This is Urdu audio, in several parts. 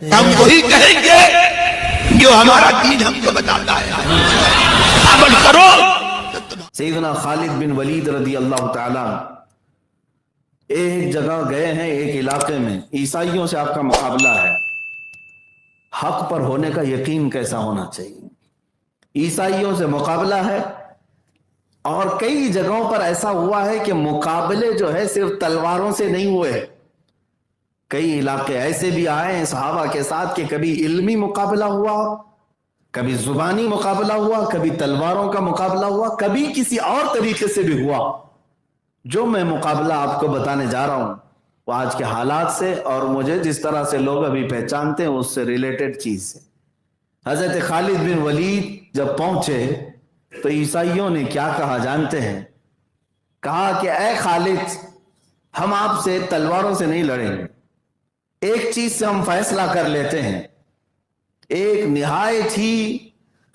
ہم وہی کہیں گے جو ہمارا دین ہم کو بتاتا ہے، عمل کرو۔ سیدنا خالد بن ولید رضی اللہ تعالیٰ ایک جگہ گئے ہیں، ایک علاقے میں عیسائیوں سے آپ کا مقابلہ ہے، حق پر ہونے کا یقین کیسا ہونا چاہیے؟ عیسائیوں سے مقابلہ ہے، اور کئی جگہوں پر ایسا ہوا ہے کہ مقابلے جو ہے صرف تلواروں سے نہیں ہوئے، کئی علاقے ایسے بھی آئے ہیں صحابہ کے ساتھ کہ کبھی علمی مقابلہ ہوا، کبھی زبانی مقابلہ ہوا، کبھی تلواروں کا مقابلہ ہوا، کبھی کسی اور طریقے سے بھی ہوا۔ جو میں مقابلہ آپ کو بتانے جا رہا ہوں وہ آج کے حالات سے اور مجھے جس طرح سے لوگ ابھی پہچانتے ہیں اس سے ریلیٹڈ چیز ہے۔ حضرت خالد بن ولید جب پہنچے تو عیسائیوں نے کیا کہا جانتے ہیں؟ کہا کہ اے خالد، ہم آپ سے تلواروں سے نہیں لڑیں گے، ایک چیز سے ہم فیصلہ کر لیتے ہیں، ایک نہایت ہی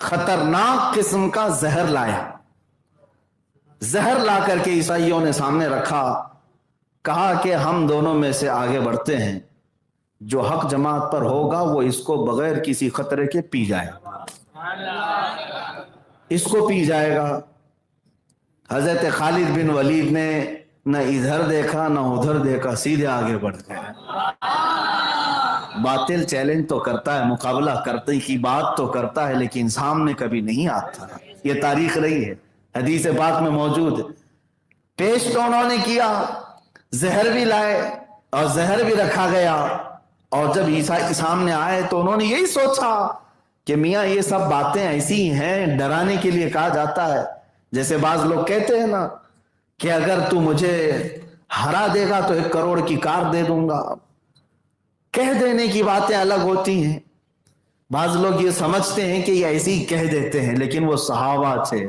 خطرناک قسم کا زہر لایا، زہر لا کر کے عیسائیوں نے سامنے رکھا، کہا کہ ہم دونوں میں سے آگے بڑھتے ہیں، جو حق جماعت پر ہوگا وہ اس کو بغیر کسی خطرے کے پی جائے گا، اس کو پی جائے گا۔ حضرت خالد بن ولید نے نہ ادھر دیکھا نہ ادھر دیکھا، سیدھے آگے بڑھ گئے۔ باطل چیلنج تو کرتا ہے، مقابلہ کرنے کی بات تو کرتا ہے، لیکن سامنے کبھی نہیں آتا، یہ تاریخ رہی ہے، حدیث پاک میں موجود ہے۔ پیش تو انہوں نے کیا، زہر بھی لائے اور زہر بھی رکھا گیا، اور جب عیسائی سامنے آئے تو انہوں نے یہی سوچا کہ میاں یہ سب باتیں ایسی ہیں، ڈرانے کے لیے کہا جاتا ہے، جیسے بعض لوگ کہتے ہیں نا کہ اگر تو مجھے ہرا دے گا تو 1 کروڑ کی کار دے دوں گا، کہہ دینے کی باتیں الگ ہوتی ہیں، بعض لوگ یہ سمجھتے ہیں کہ یہ ایسے ہی کہہ دیتے ہیں، لیکن وہ صحابہ تھے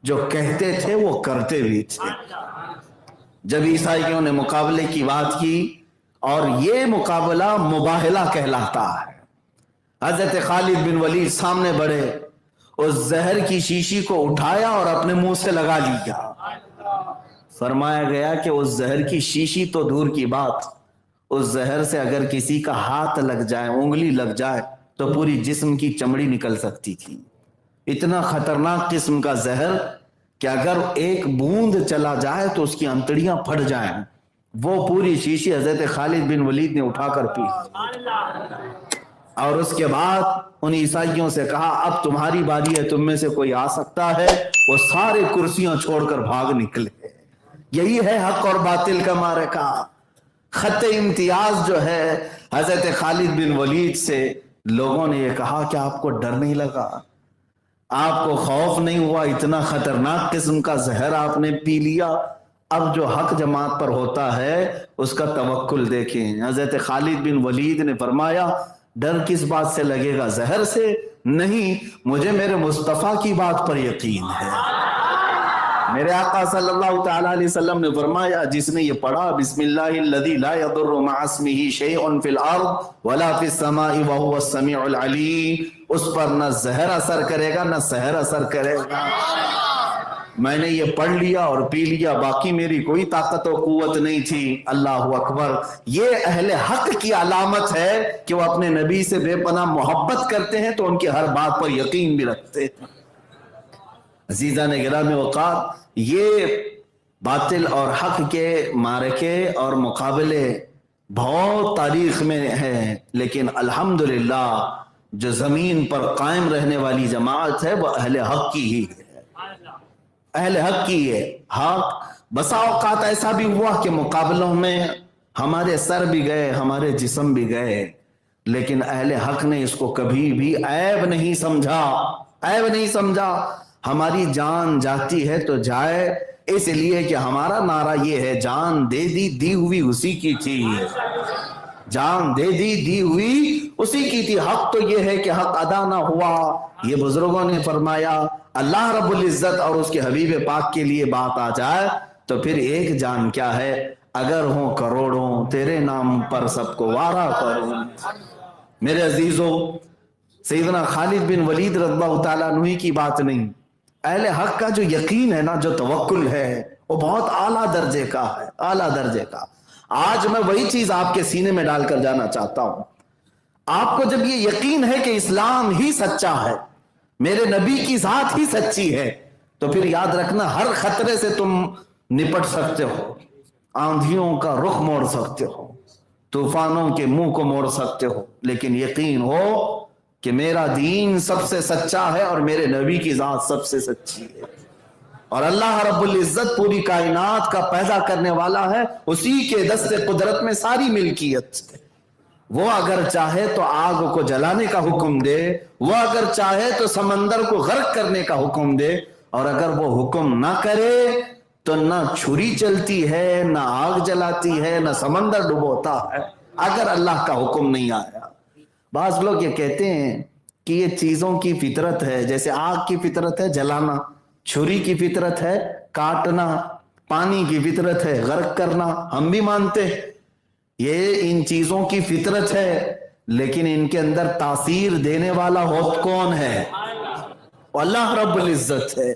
جو کہتے تھے وہ کرتے بھی تھے۔ جب عیسائیوں نے مقابلے کی بات کی، اور یہ مقابلہ مباہلہ کہلاتا ہے، حضرت خالد بن ولید سامنے بڑھے، اس زہر کی شیشی کو اٹھایا اور اپنے منہ سے لگا لیا۔ فرمایا گیا کہ اس زہر کی شیشی تو دور کی بات، اس زہر سے اگر کسی کا ہاتھ لگ جائے، انگلی لگ جائے تو پوری جسم کی چمڑی نکل سکتی تھی۔ اتنا خطرناک قسم کا زہر کہ اگر ایک بوند چلا جائے تو اس کی انتڑیاں پھٹ جائیں، وہ پوری شیشی حضرت خالد بن ولید نے اٹھا کر پی، اور اس کے بعد ان عیسائیوں سے کہا اب تمہاری باری ہے، تم میں سے کوئی آ سکتا ہے؟ وہ سارے کرسیاں چھوڑ کر بھاگ نکلے۔ یہی ہے حق اور باطل کا معرکہ۔ خط امتیاز جو ہے حضرت خالد بن ولید سے، لوگوں نے یہ کہا کہ آپ کو ڈر نہیں لگا، آپ کو خوف نہیں ہوا؟ اتنا خطرناک قسم کا زہر آپ نے پی لیا۔ اب جو حق جماعت پر ہوتا ہے اس کا توکل دیکھیں۔ حضرت خالد بن ولید نے فرمایا ڈر کس بات سے لگے گا؟ زہر سے نہیں، مجھے میرے مصطفیٰ کی بات پر یقین ہے۔ میرے آقا صلی اللہ تعالیٰ علیہ وسلم نے فرمایا جس نے یہ پڑھا بسم اللہ الذی لا یضر مع اسمہ شیء فی الارض ولا فی السماء وہو السمیع العلیم، اس پر نہ زہر اثر کرے گا نہ سحر اثر کرے گا۔ میں نے یہ پڑھ لیا اور پی لیا، باقی میری کوئی طاقت و قوت نہیں تھی۔ اللہ اکبر۔ یہ اہل حق کی علامت ہے کہ وہ اپنے نبی سے بے پناہ محبت کرتے ہیں تو ان کی ہر بات پر یقین بھی رکھتے ہیں۔ عزیزان گرامی وقار، یہ باطل اور حق کے معرکے اور مقابلے بہت تاریخ میں ہیں، لیکن الحمدللہ جو زمین پر قائم رہنے والی جماعت ہے وہ اہل حق کی ہی ہے، اہل حق کی ہے۔ حق بسا اوقات ایسا بھی ہوا کہ مقابلوں میں ہمارے سر بھی گئے، ہمارے جسم بھی گئے، لیکن اہل حق نے اس کو کبھی بھی عیب نہیں سمجھا، عیب نہیں سمجھا۔ ہماری جان جاتی ہے تو جائے، اس لیے کہ ہمارا نعرہ یہ ہے جان دے دی دی ہوئی اسی کی تھی، جان دے دی دی ہوئی اسی کی تھی۔ حق تو یہ ہے کہ حق ادا نہ ہوا، یہ بزرگوں نے فرمایا اللہ رب العزت اور اس کے حبیب پاک کے لیے بات آ جائے تو پھر ایک جان کیا ہے، اگر ہوں کروڑوں تیرے نام پر سب کو وارا کروں۔ میرے عزیزوں، سیدنا خالد بن ولید رضی اللہ تعالیٰ عنہ کی بات نہیں، اہل حق کا جو یقین ہے نا، جو توکل ہے، وہ بہت اعلیٰ درجے کا ہے، اعلیٰ درجے کا۔ آج میں وہی چیز آپ کے سینے میں ڈال کر جانا چاہتا ہوں۔ آپ کو جب یہ یقین ہے کہ اسلام ہی سچا ہے، میرے نبی کی ذات ہی سچی ہے، تو پھر یاد رکھنا ہر خطرے سے تم نپٹ سکتے ہو، آندھیوں کا رخ موڑ سکتے ہو، طوفانوں کے منہ کو موڑ سکتے ہو، لیکن یقین ہو کہ میرا دین سب سے سچا ہے اور میرے نبی کی ذات سب سے سچی ہے، اور اللہ رب العزت پوری کائنات کا پیدا کرنے والا ہے، اسی کے دست قدرت میں ساری ملکیت ہے۔ وہ اگر چاہے تو آگ کو جلانے کا حکم دے، وہ اگر چاہے تو سمندر کو غرق کرنے کا حکم دے، اور اگر وہ حکم نہ کرے تو نہ چھری چلتی ہے، نہ آگ جلاتی ہے، نہ سمندر ڈبوتا ہے، اگر اللہ کا حکم نہیں آیا۔ بعض لوگ یہ کہتے ہیں کہ یہ چیزوں کی فطرت ہے، جیسے آگ کی فطرت ہے جلانا، چھری کی فطرت ہے کاٹنا، پانی کی فطرت ہے غرق کرنا، ہم بھی مانتے ہیں یہ ان چیزوں کی فطرت ہے، لیکن ان کے اندر تاثیر دینے والا کون ہے؟ اللہ رب العزت ہے۔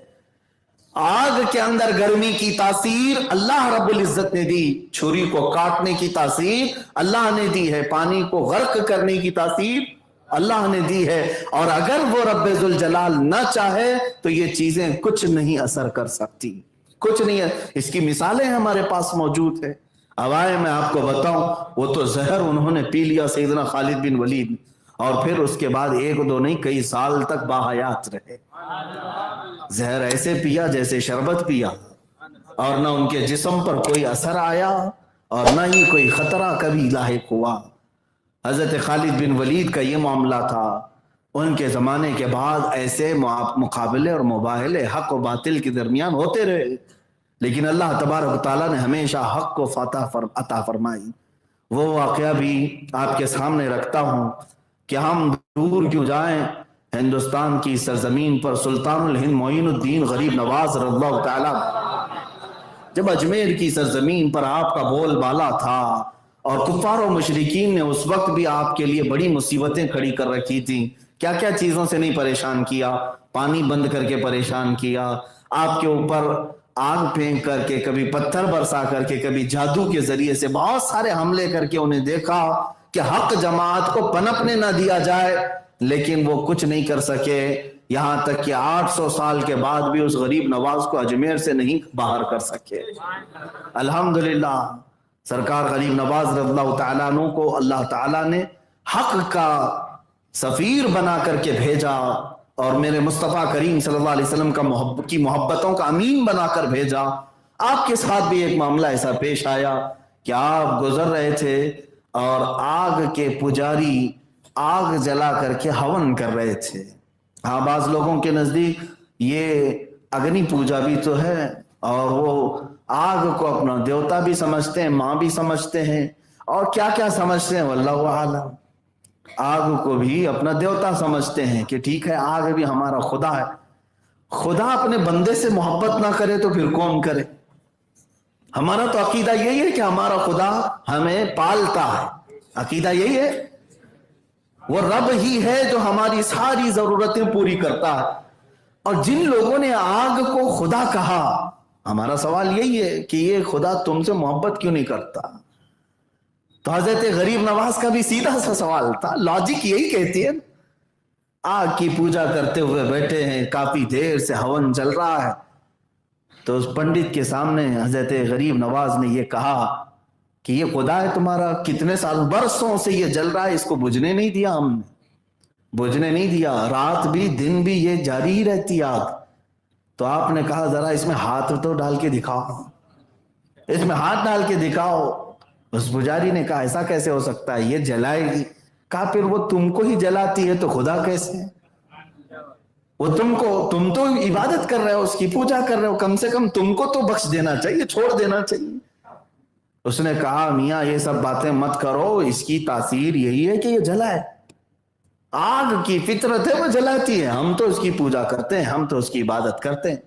آگ کے اندر گرمی کی تاثیر اللہ رب العزت نے دی، چھری کو کاٹنے کی تاثیر اللہ نے دی ہے، پانی کو غرق کرنے کی تاثیر اللہ نے دی ہے، اور اگر وہ رب ذوالجلال نہ چاہے تو یہ چیزیں کچھ نہیں اثر کر سکتی، کچھ نہیں ہے۔ اس کی مثالیں ہمارے پاس موجود ہیں۔ اوائے میں آپ کو بتاؤں، وہ تو زہر انہوں نے پی لیا سیدنا خالد بن ولید، اور پھر اس کے بعد ایک دو نہیں کئی سال تک باحیات رہے۔ زہر ایسے پیا جیسے شربت پیا، اور نہ ان کے جسم پر کوئی اثر آیا اور نہ ہی کوئی خطرہ کبھی لاحق ہوا۔ حضرت خالد بن ولید کا یہ معاملہ تھا۔ ان کے زمانے کے بعد ایسے مقابلے اور مباہلے حق و باطل کے درمیان ہوتے رہے، لیکن اللہ تبارک و تعالیٰ نے ہمیشہ حق کو فتح عطا فرمائی۔ وہ واقعہ بھی آپ کے سامنے رکھتا ہوں کہ ہم دور کیوں جائیں، ہندوستان کی سرزمین پر سلطان الہند معین الدین غریب نواز رضی اللہ تعالیٰ جب اجمیر کی سرزمین پر آپ کا بول بالا تھا، اور کفار و مشرکین نے اس وقت بھی آپ کے لیے بڑی مصیبتیں کھڑی کر رکھی تھیں، کیا کیا چیزوں سے نہیں پریشان کیا، پانی بند کر کے پریشان کیا، آپ کے اوپر آگ پھینک کر کے، کبھی پتھر برسا کر کے، کبھی جادو کے ذریعے سے بہت سارے حملے کر کے انہیں دیکھا کہ حق جماعت کو پنپنے نہ دیا جائے، لیکن وہ کچھ نہیں کر سکے، یہاں تک کہ 800 سال کے بعد بھی اس غریب نواز کو اجمیر سے نہیں باہر کر سکے۔ الحمدللہ سرکار غریب نواز رضی اللہ تعالیٰ عنہ کو اللہ تعالیٰ نے حق کا سفیر بنا کر کے بھیجا، اور میرے مصطفیٰ کریم صلی اللہ علیہ وسلم کی محبتوں کا امین بنا کر بھیجا۔ آپ کے ساتھ بھی ایک معاملہ ایسا پیش آیا کہ آپ گزر رہے تھے اور آگ کے پجاری آگ جلا کر کے ہون کر رہے تھے۔ ہاں، بعض لوگوں کے نزدیک یہ اگنی پوجا بھی تو ہے، اور وہ آگ کو اپنا دیوتا بھی سمجھتے ہیں، ماں بھی سمجھتے ہیں، اور کیا کیا سمجھتے ہیں واللہ اعلم۔ آگ کو بھی اپنا دیوتا سمجھتے ہیں کہ ٹھیک ہے، آگ بھی ہمارا خدا ہے۔ خدا اپنے بندے سے محبت نہ کرے تو پھر کون کرے؟ ہمارا تو عقیدہ یہی ہے کہ ہمارا خدا ہمیں پالتا ہے، عقیدہ یہی ہے، وہ رب ہی ہے جو ہماری ساری ضرورتیں پوری کرتا ہے۔ اور جن لوگوں نے آگ کو خدا کہا، ہمارا سوال یہی ہے کہ یہ خدا تم سے محبت کیوں نہیں کرتا؟ تو حضرت غریب نواز کا بھی سیدھا سا سوال تھا، لاجک یہی کہتی ہے، آگ کی پوجا کرتے ہوئے بیٹھے ہیں، کافی دیر سے ہون چل رہا ہے، تو اس پنڈت کے سامنے حضرت غریب نواز نے یہ کہا کہ یہ خدا ہے تمہارا، کتنے سال برسوں سے یہ جل رہا ہے، اس کو بجھنے نہیں دیا، ہم نے بجھنے نہیں دیا، رات بھی دن بھی یہ جاری ہی رہتی آگ۔ تو آپ نے کہا ذرا اس میں ہاتھ تو ڈال کے دکھاؤ، اس میں ہاتھ ڈال کے دکھاؤ۔ اس پجاری نے کہا ایسا کیسے ہو سکتا ہے، یہ جلائے گی۔ کہا پھر وہ تم کو ہی جلاتی ہے تو خدا کیسے ہے؟ وہ تم تو عبادت کر رہے ہو، اس کی پوجا کر رہے ہو، کم سے کم تم کو تو بخش دینا چاہیے، چھوڑ دینا چاہیے۔ اس نے کہا میاں یہ سب باتیں مت کرو، اس کی تاثیر یہی ہے کہ یہ جلائے، آگ کی فطرت ہے وہ جلاتی ہے، ہم تو اس کی پوجا کرتے ہیں، ہم تو اس کی عبادت کرتے ہیں۔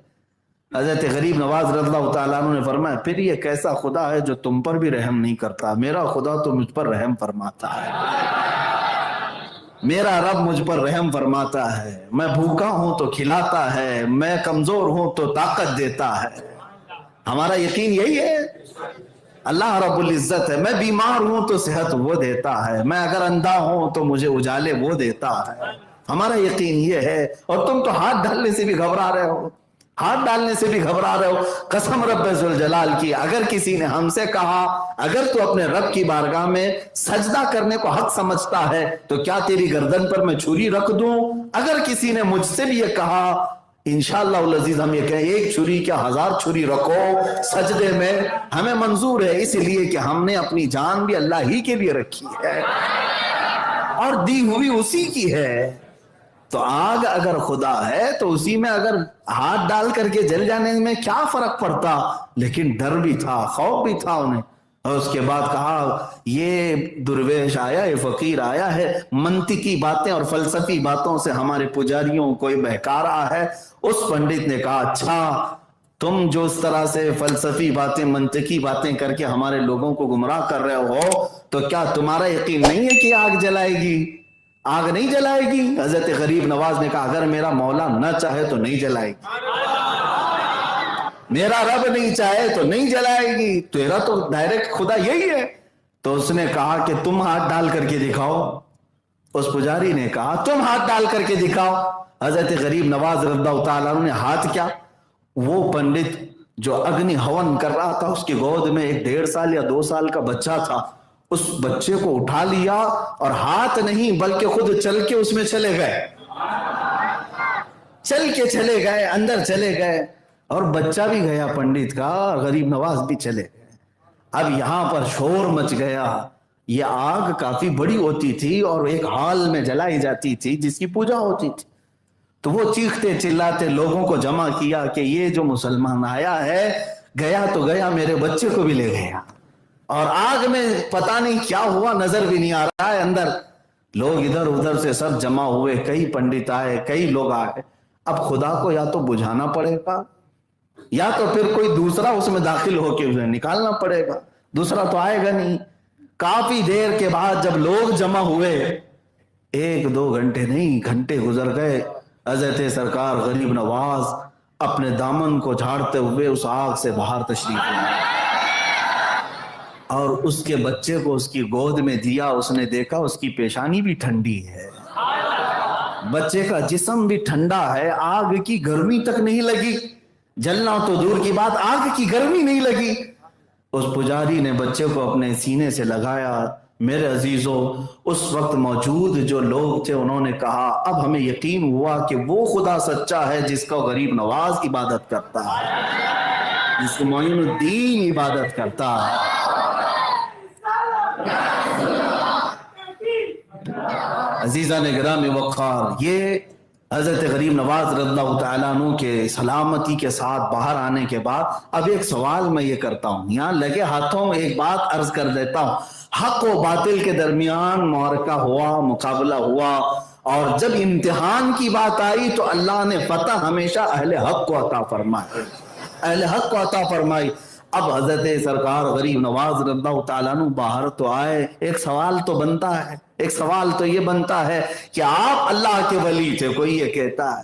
حضرت غریب نواز رضی اللہ تعالیٰ عنہ نے فرمایا پھر یہ کیسا خدا ہے جو تم پر بھی رحم نہیں کرتا؟ میرا خدا تو مجھ پر رحم فرماتا ہے، میرا رب مجھ پر رحم فرماتا ہے، میں بھوکا ہوں تو کھلاتا ہے، میں کمزور ہوں تو طاقت دیتا ہے۔ ہمارا یقین یہی ہے، اللہ رب العزت ہے. میں بیمار ہوں تو صحت وہ دیتا ہے, میں اگر اندھا ہوں تو مجھے اجالے وہ دیتا ہے. ہمارا یقین یہ ہے. اور تم تو ہاتھ ڈالنے سے بھی گھبرا رہے ہو, ہاتھ ڈالنے سے بھی گھبرا رہے ہو. قسم رب ذوالجلال کی, اگر کسی نے ہم سے کہا اگر تو اپنے رب کی بارگاہ میں سجدہ کرنے کو حق سمجھتا ہے تو کیا تیری گردن پر میں چھری رکھ دوں؟ اگر کسی نے مجھ سے بھی یہ کہا, انشاءاللہ العزیز ہم یہ کہیں ایک چھری کیا 1000 چھری رکھو سجدے میں, ہمیں منظور ہے, اس لیے کہ ہم نے اپنی جان بھی اللہ ہی کے لیے رکھی ہے اور دی ہوئی اسی کی ہے. تو آگ اگر خدا ہے تو اسی میں اگر ہاتھ ڈال کر کے جل جانے میں کیا فرق پڑتا. لیکن ڈر بھی تھا, خوف بھی تھا انہیں. اور اس کے بعد کہا یہ درویش آیا, یہ فقیر آیا ہے, منطقی باتیں اور فلسفی باتوں سے ہمارے پجاریوں کو بہکا رہا ہے. اس پنڈت نے کہا اچھا تم جو اس طرح سے فلسفی باتیں منطقی باتیں کر کے ہمارے لوگوں کو گمراہ کر رہے ہو تو کیا تمہارا یقین نہیں ہے کہ آگ جلائے گی؟ آگ نہیں جلائے گی. حضرت غریب نواز نے کہا اگر میرا مولا نہ چاہے تو نہیں جلائے گی, میرا رب نہیں چاہے تو نہیں جلائے گی, تیرا تو ڈائریکٹ خدا یہی ہے. تو اس نے کہا کہ تم ہاتھ ڈال کر کے دکھاؤ. اس پجاری نے کہا تم ہاتھ ڈال کر کے دکھاؤ. حضرت غریب نواز رضی اللہ تعالیٰ عنہ نے ہاتھ کیا, وہ پنڈت جو اگنی ہون کر رہا تھا اس کی گود میں ایک 1.5 سال یا 2 سال کا بچہ تھا, اس بچے کو اٹھا لیا اور ہاتھ نہیں بلکہ خود چل کے اس میں چلے گئے, چل کے چلے گئے, اندر چلے گئے. اور بچہ بھی گیا پنڈت کا, غریب نواز بھی چلے گئے. اب یہاں پر شور مچ گیا. یہ آگ کافی بڑی ہوتی تھی اور ایک ہال میں جلائی جاتی تھی جس کی پوجا ہوتی تھی. تو وہ چیختے چلاتے لوگوں کو جمع کیا کہ یہ جو مسلمان آیا ہے گیا تو گیا, میرے بچے کو بھی لے گیا. اور آگ میں پتہ نہیں کیا ہوا, نظر بھی نہیں آ رہا ہے اندر. لوگ ادھر ادھر سے سب جمع ہوئے, کئی پنڈت آئے, کئی لوگ آئے. اب خدا کو یا تو بجھانا پڑے گا یا تو پھر کوئی دوسرا اس میں داخل ہو کے اسے نکالنا پڑے گا, دوسرا تو آئے گا نہیں. کافی دیر کے بعد جب لوگ جمع ہوئے, 1-2 گھنٹے نہیں گھنٹے گزر گئے, حضرت سرکار غریب نواز اپنے دامن کو جھاڑتے ہوئے اس آگ سے باہر تشریف لائے اور اس کے بچے کو اس کی گود میں دیا. اس نے دیکھا اس کی پیشانی بھی ٹھنڈی ہے, بچے کا جسم بھی ٹھنڈا ہے, آگ کی گرمی تک نہیں لگی. جلنا تو دور کی بات, آگ کی گرمی نہیں لگی. اس پجاری نے بچے کو اپنے سینے سے لگایا. میرے عزیزوں, اس وقت موجود جو لوگ تھے انہوں نے کہا اب ہمیں یقین ہوا کہ وہ خدا سچا ہے جس کا غریب نواز عبادت کرتا ہے, جس کو معین الدین عبادت کرتا ہے. عزیزان گرامی وقار, یہ حضرت غریب نواز رضی اللہ تعالیٰ عنہ کے سلامتی کے ساتھ باہر آنے کے بعد اب ایک سوال میں یہ کرتا ہوں, یہاں لگے ہاتھوں میں ایک بات عرض کر دیتا ہوں. حق و باطل کے درمیان معرکہ ہوا, مقابلہ ہوا, اور جب امتحان کی بات آئی تو اللہ نے فتح ہمیشہ اہل حق کو عطا فرمائی, اہل حق کو عطا فرمائی. اب حضرت سرکار غریب نواز رضی اللہ تعالیٰ عنہ باہر تو آئے. ایک سوال تو بنتا ہے, ایک سوال تو یہ بنتا ہے کہ آپ اللہ کے ولی تھے. کوئی یہ کہتا ہے,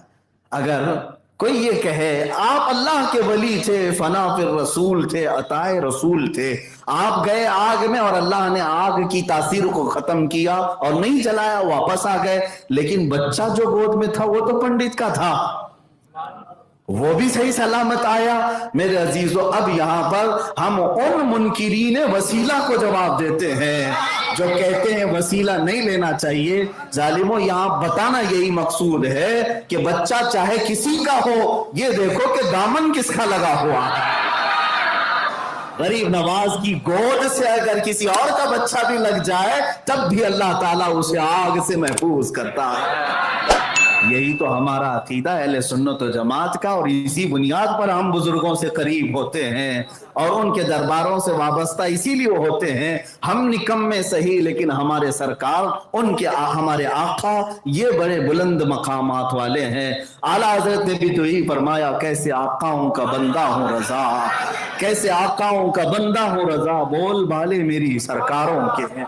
اگر کوئی یہ کہے آپ اللہ کے ولی تھے, فنا فی الرسول تھے, عطائے رسول تھے, آپ گئے آگ میں اور اللہ نے آگ کی تاثیر کو ختم کیا اور نہیں جلایا, واپس آ گئے, لیکن بچہ جو گود میں تھا وہ تو پنڈت کا تھا, وہ بھی صحیح سلامت آیا. میرے عزیزو, اب یہاں پر ہم ان منکرین وسیلہ کو جواب دیتے ہیں جو کہتے ہیں وسیلہ نہیں لینا چاہیے. ظالموں, یہاں بتانا یہی مقصود ہے کہ بچہ چاہے کسی کا ہو, یہ دیکھو کہ دامن کس کا لگا ہوا ہے. غریب نواز کی گود سے اگر کسی اور کا بچہ بھی لگ جائے تب بھی اللہ تعالیٰ اسے آگ سے محفوظ کرتا ہے. یہی تو ہمارا عقیدہ اہل سنت و جماعت کا, اور اسی بنیاد پر ہم بزرگوں سے قریب ہوتے ہیں اور ان کے درباروں سے وابستہ اسی لیے ہوتے ہیں. ہم نکمے صحیح لیکن ہمارے سرکار, ان کے ہمارے آقا یہ بڑے بلند مقامات والے ہیں. اعلیٰ حضرت نے بھی تو ہی فرمایا, کیسے آقاؤں کا بندہ ہوں رضا, کیسے آقاؤں کا بندہ ہوں رضا, بول بالے میری سرکاروں کے ہیں.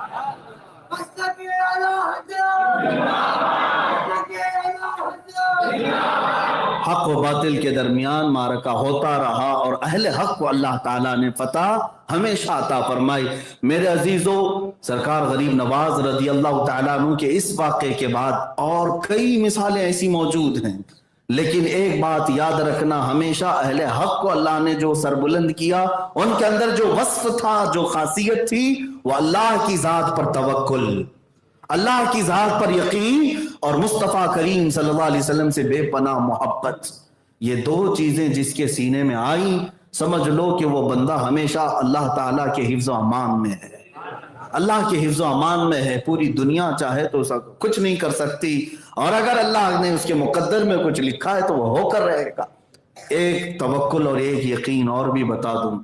حق و باطل کے درمیان معرکہ ہوتا رہا اور اہل حق کو اللہ تعالیٰ نے فتح ہمیشہ عطا فرمائی۔ میرے عزیزو، سرکار غریب نواز رضی اللہ تعالیٰ عنہ کے اس واقعے کے بعد اور کئی مثالیں ایسی موجود ہیں، لیکن ایک بات یاد رکھنا، ہمیشہ اہل حق کو اللہ نے جو سربلند کیا، ان کے اندر جو وصف تھا، جو خاصیت تھی، وہ اللہ کی ذات پر توکل، اللہ کی ذات پر یقین اور مصطفیٰ کریم صلی اللہ علیہ وسلم سے بے پناہ محبت۔ یہ دو چیزیں جس کے سینے میں آئیں، سمجھ لو کہ وہ بندہ ہمیشہ اللہ تعالیٰ کے حفظ و امان میں ہے، اللہ کے حفظ و امان میں ہے۔ پوری دنیا چاہے تو کچھ نہیں کر سکتی، اور اگر اللہ نے اس کے مقدر میں کچھ لکھا ہے تو وہ ہو کر رہے گا۔ ایک توکل اور ایک یقین اور بھی بتا دوں،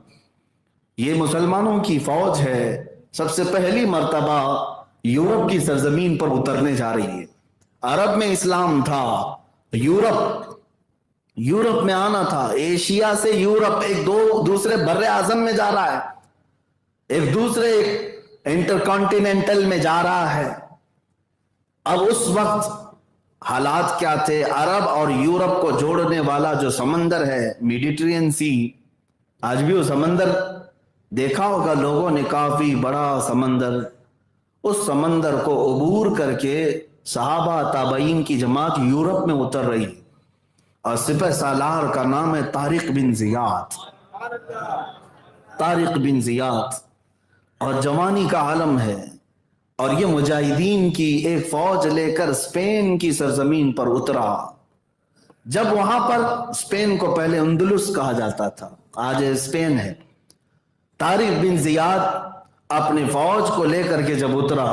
یہ مسلمانوں کی فوج ہے، سب سے پہلی مرتبہ یورپ کی سرزمین پر اترنے جا رہی ہے۔ عرب میں اسلام تھا، یورپ میں آنا تھا، ایشیا سے یورپ ایک دوسرے بر اعظم میں جا رہا ہے، ایک دوسرے انٹرکانٹیننٹل میں جا رہا ہے۔ اب اس وقت حالات کیا تھے؟ عرب اور یورپ کو جوڑنے والا جو سمندر ہے میڈیٹرین سی، آج بھی وہ سمندر دیکھا ہوگا لوگوں نے، کافی بڑا سمندر، اس سمندر کو عبور کر کے صحابہ تابعین کی جماعت یورپ میں اتر رہی، اور سپہ سالار کا نام ہے طارق بن زیاد، طارق بن زیاد، اور جوانی کا عالم ہے، اور یہ مجاہدین کی ایک فوج لے کر اسپین کی سرزمین پر اترا۔ جب وہاں پر، اسپین کو پہلے اندلس کہا جاتا تھا، آج اسپین ہے، طارق بن زیاد اپنی فوج کو لے کر کے جب اترا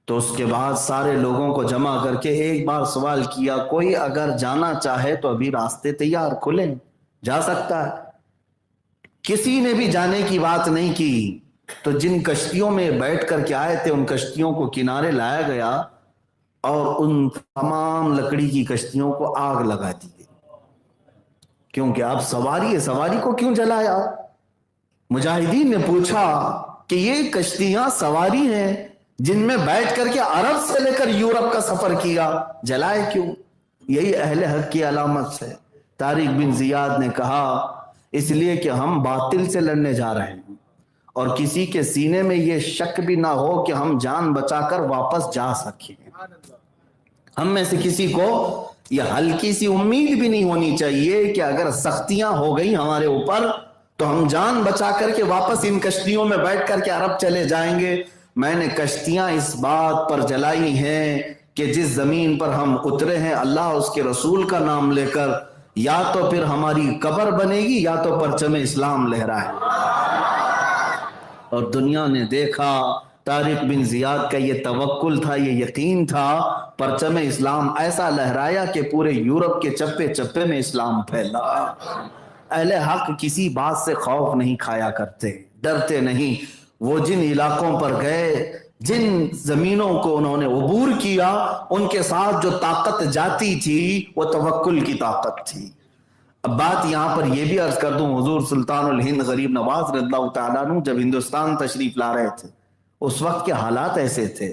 تو اس کے بعد سارے لوگوں کو جمع کر کے ایک بار سوال کیا، کوئی اگر جانا چاہے تو ابھی راستے تیار کھلیں، جا سکتا ہے۔ کسی نے بھی جانے کی بات نہیں کی، تو جن کشتیوں میں بیٹھ کر کے آئے تھے ان کشتیوں کو کنارے لایا گیا اور ان تمام لکڑی کی کشتیوں کو آگ لگا دی گئی، کیونکہ اب سواری ہے، سواری کو کیوں جلایا؟ مجاہدین نے پوچھا کہ یہ کشتیاں سواری ہیں جن میں بیٹھ کر کے عرب سے لے کر یورپ کا سفر کیا، جلائے کیوں؟ یہی اہل حق کی علامت ہے۔ طارق بن زیاد نے کہا، اس لیے کہ ہم باطل سے لڑنے جا رہے ہیں، اور کسی کے سینے میں یہ شک بھی نہ ہو کہ ہم جان بچا کر واپس جا سکیں۔ ہم میں سے کسی کو یہ ہلکی سی امید بھی نہیں ہونی چاہیے کہ اگر سختیاں ہو گئی ہمارے اوپر تو ہم جان بچا کر کے واپس ان کشتیوں میں بیٹھ کر کے عرب چلے جائیں گے۔ میں نے کشتیاں اس بات پر جلائی ہیں کہ جس زمین پر ہم اترے ہیں اللہ اس کے رسول کا نام لے کر، یا تو پھر ہماری قبر بنے گی یا تو پرچم اسلام لہرائے۔ اور دنیا نے دیکھا طارق بن زیاد کا یہ توکل تھا، یہ یقین تھا، پرچم اسلام ایسا لہرایا کہ پورے یورپ کے چپے چپے میں اسلام پھیلا۔ اہل حق کسی بات سے خوف نہیں کھایا کرتے، ڈرتے نہیں۔ وہ جن علاقوں پر گئے، جن زمینوں کو انہوں نے عبور کیا، ان کے ساتھ جو طاقت جاتی تھی وہ توکل کی طاقت تھی۔ اب بات یہاں پر یہ بھی عرض کر دوں، حضور سلطان الہند غریب نواز رضی اللہ تعالیٰ عنہ جب ہندوستان تشریف لا رہے تھے، اس وقت کے حالات ایسے تھے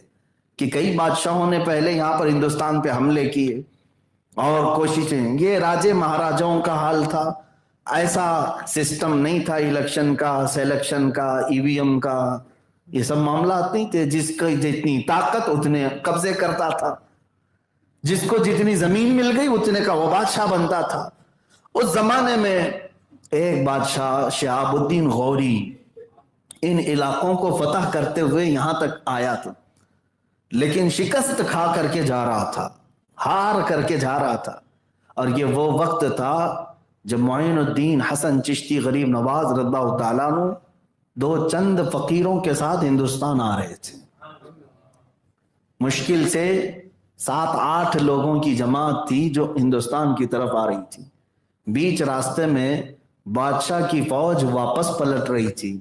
کہ کئی بادشاہوں نے پہلے یہاں پر ہندوستان پہ حملے کیے اور کوششیں، یہ راجے مہاراجاؤں کا حال تھا، ایسا سسٹم نہیں تھا الیکشن کا، سیلیکشن کا، ای وی ایم کا، یہ سب معاملات نہیں تھے۔ جس کو جتنی طاقت اتنے قبضے کرتا تھا، جس کو جتنی زمین مل گئی اتنے کا وہ بادشاہ بنتا تھا۔ اس زمانے میں ایک بادشاہ شہاب الدین غوری ان علاقوں کو فتح کرتے ہوئے یہاں تک آیا تھا، لیکن شکست کھا کر کے جا رہا تھا، ہار کر کے جا رہا تھا۔ اور یہ وہ وقت تھا جب معین الدین حسن چشتی غریب نواز رضی اللہ تعالیٰ عنہ دو چند فقیروں کے ساتھ ہندوستان آ رہے تھے۔ مشکل سے 7-8 لوگوں کی جماعت تھی جو ہندوستان کی طرف آ رہی تھی۔ بیچ راستے میں بادشاہ کی فوج واپس پلٹ رہی تھی،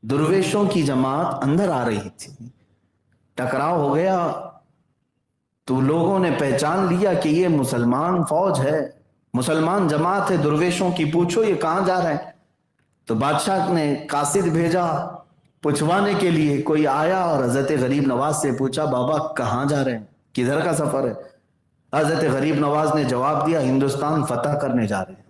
درویشوں کی جماعت اندر آ رہی تھی، ٹکراؤ ہو گیا تو لوگوں نے پہچان لیا کہ یہ مسلمان فوج ہے، مسلمان جماعت ہے، درویشوں کی پوچھو یہ کہاں جا رہے ہیں۔ تو بادشاہ نے قاصد بھیجا پوچھوانے کے لیے، کوئی آیا اور حضرت غریب نواز سے پوچھا، بابا کہاں جا رہے ہیں، کدھر کا سفر ہے؟ حضرت غریب نواز نے جواب دیا ہندوستان فتح کرنے جا رہے ہیں،